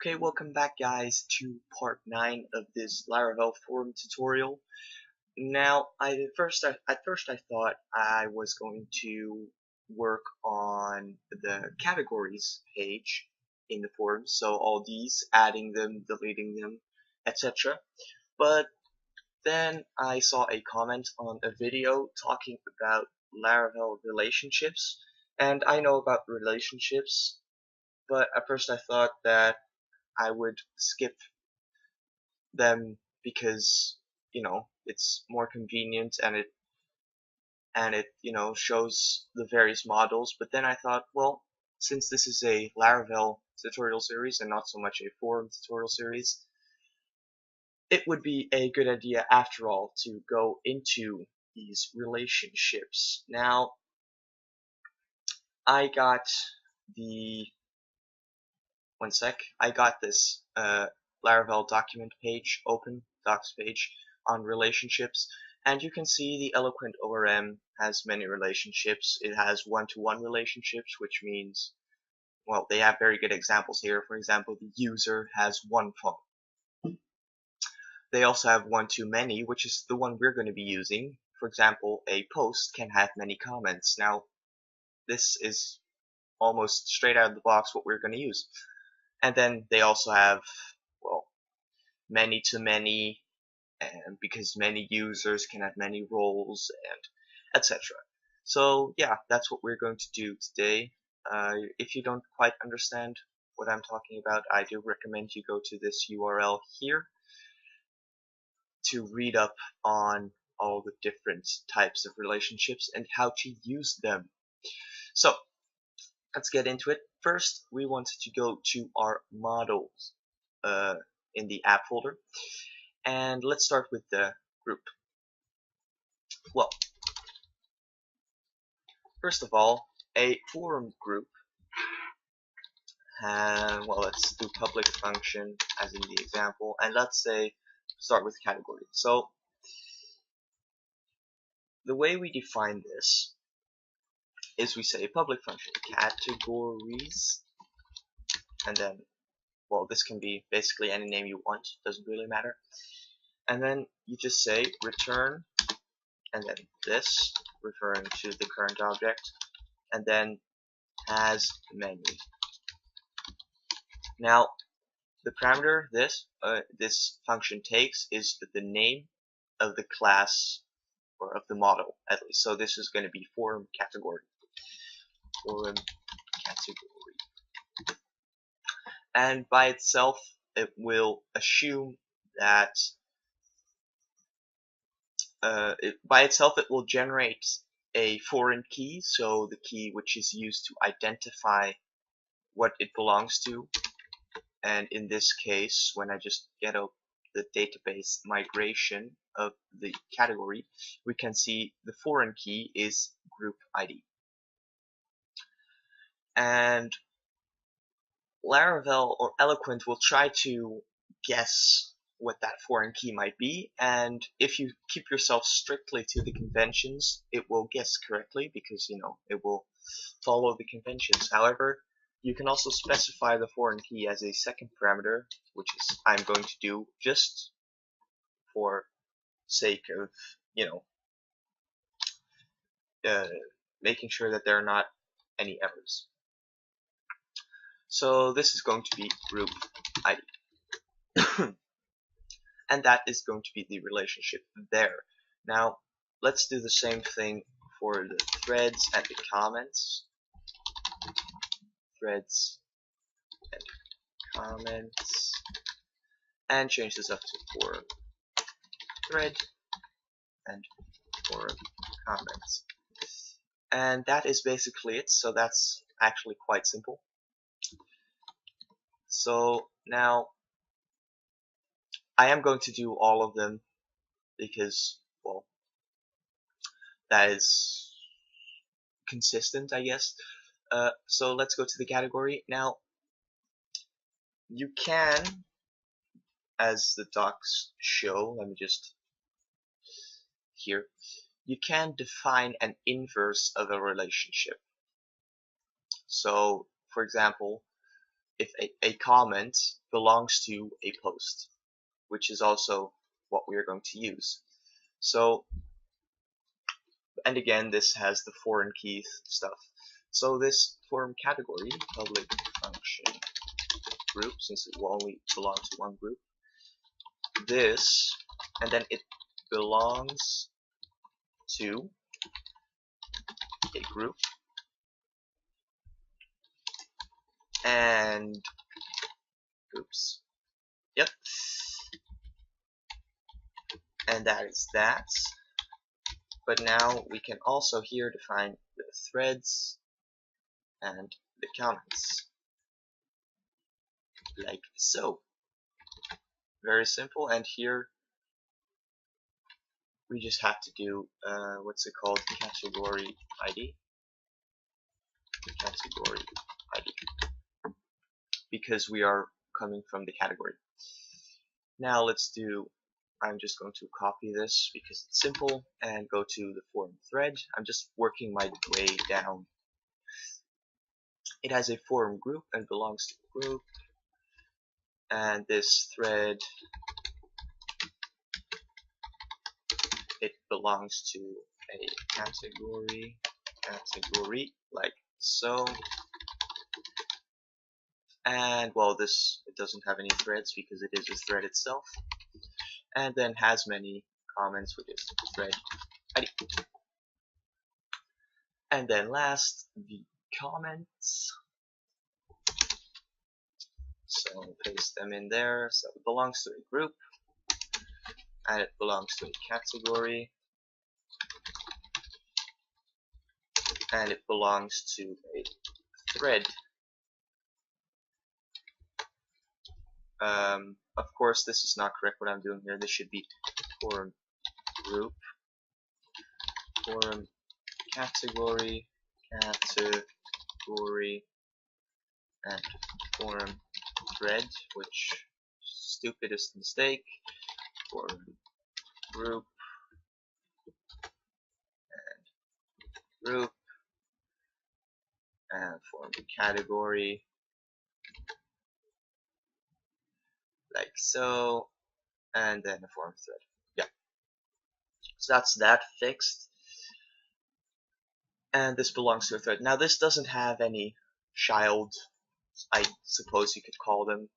Okay, welcome back guys to part 9 of this Laravel forum tutorial. Now, at first I thought I was going to work on the categories page in the forum, so all these, adding them, deleting them, etc. But then I saw a comment on a video talking about Laravel relationships, and I know about relationships, but at first I thought that I would skip them because it's more convenient and it shows the various models. But then I thought, well, since this is a Laravel tutorial series and not so much a forum tutorial series, it would be a good idea after all to go into these relationships. Now, I got the one sec. I got this Laravel document page open, docs page on relationships, and you can see the Eloquent ORM has many relationships. It has one-to-one relationships, which means, well, they have very good examples here. For example, the user has one phone. They also have one-to-many, which is the one we're going to be using. For example, a post can have many comments. Now, this is almost straight out of the box what we're going to use. And then they also have, well, many to many, and because many users can have many roles, and etc. So yeah, that's what we're going to do today. If you don't quite understand what I'm talking about, I do recommend you go to this URL here to read up on all the different types of relationships and how to use them. So let's get into it. First, we want to go to our models in the app folder, and let's start with the group. Well, first of all, a forum group, well, let's do public function as in the example, and let's say start with category. So the way we define this is we say public function categories, and then, well, this can be basically any name you want, doesn't really matter. And then you just say return, and then this, referring to the current object, and then as many. Now, the parameter this function takes is the name of the class, or of the model at least. So this is going to be forum category. Forum category. And by itself, it will assume that it will generate a foreign key, so the key which is used to identify what it belongs to. And in this case, when I just get up the database migration of the category, we can see the foreign key is group ID. And Laravel or Eloquent will try to guess what that foreign key might be, and if you keep yourself strictly to the conventions, it will guess correctly because it will follow the conventions. However, you can also specify the foreign key as a second parameter, which is I'm going to do just for sake of making sure that there are not any errors. So this is going to be group ID. And that is going to be the relationship there. Now, let's do the same thing for the threads and the comments. Threads and comments. And change this up to forum thread and forum comments. And that is basically it. So that's actually quite simple. So now, I am going to do all of them because, well, that is consistent, I guess. So let's go to the category. Now, you can, as the docs show, let me just, here, you can define an inverse of a relationship. So, for example, if a comment belongs to a post, which is also what we are going to use. So, and again, this has the foreign key stuff. So this foreign category, public function group, since it will only belong to one group, this, and then it belongs to a group, and oops, yep, and that is that. But now we can also here define the threads and the comments, like so. Very simple. And here we just have to do what's it called, category ID, because we are coming from the category. Now let's do, I'm just going to copy this because it's simple and go to the forum thread. I'm just working my way down. It has a forum group and belongs to a group, and this thread, it belongs to a category, like so. And well, this, it doesn't have any threads because it is a thread itself, and then has many comments, which is thread ID. And then last, the comments. So paste them in there. So it belongs to a group, and it belongs to a category, and it belongs to a thread. Of course, this is not correct what I'm doing here. This should be forum group, forum category, and forum thread, which stupidest mistake. Forum group and forum category, like so, and then a forum thread. Yeah. So that's that fixed. And this belongs to a thread. Now this doesn't have any child, I suppose you could call them.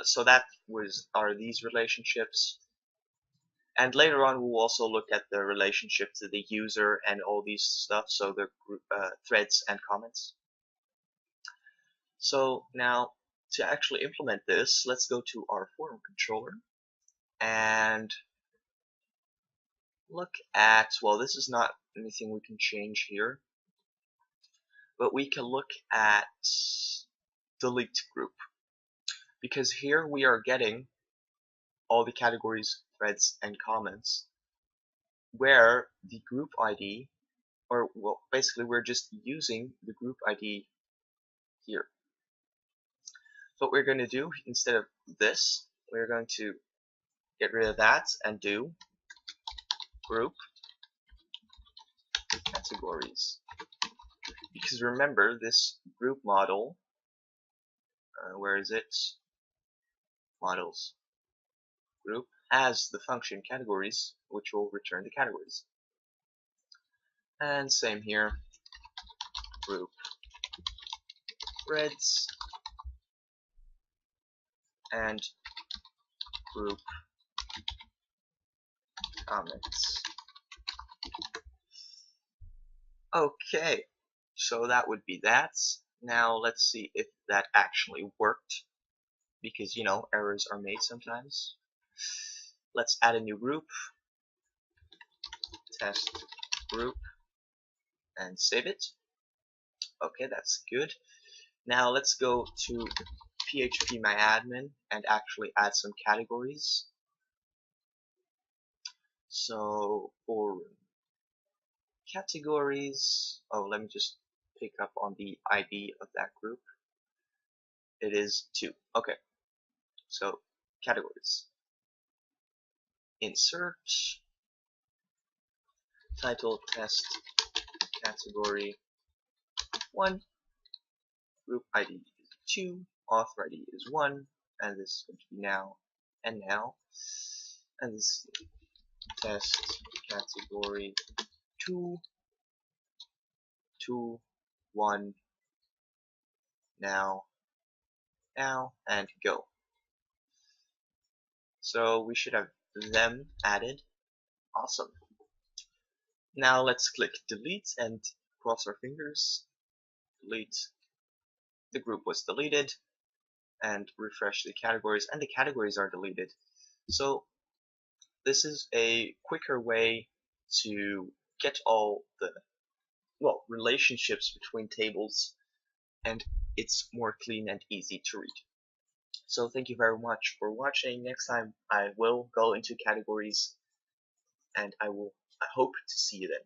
So that are these relationships. And later on we'll also look at the relationship to the user and all these stuff, so the group, threads and comments. So now to actually implement this, let's go to our forum controller and look at, well, this is not anything we can change here, but we can look at delete group, because here we are getting all the categories, threads, and comments, where the group ID, or well, basically we're just using the group ID here. So what we're going to do, instead of this, we're going to get rid of that and do group categories. Because remember, this group model, where is it? Models. Group has the function categories, which will return the categories. And same here, group threads and group comments. Okay, so that would be that. Now let's see if that actually worked, because you know, errors are made sometimes. Let's add a new group, test group, and save it. Okay, that's good. Now let's go to PHP my admin and actually add some categories. So for categories, oh, let me just pick up on the ID of that group. It is 2. Okay, so categories. Insert title test category 1, group ID 2, auth ready is 1, and this is going to be now and now, and this test category 2, 2, 1, now, now, and go. So we should have them added. Awesome. Now let's click delete and cross our fingers. Delete. The group was deleted, and refresh the categories, and the categories are deleted. So this is a quicker way to get all the relationships between tables, and it's more clean and easy to read. So thank you very much for watching. Next time I will go into categories, and I hope to see you then.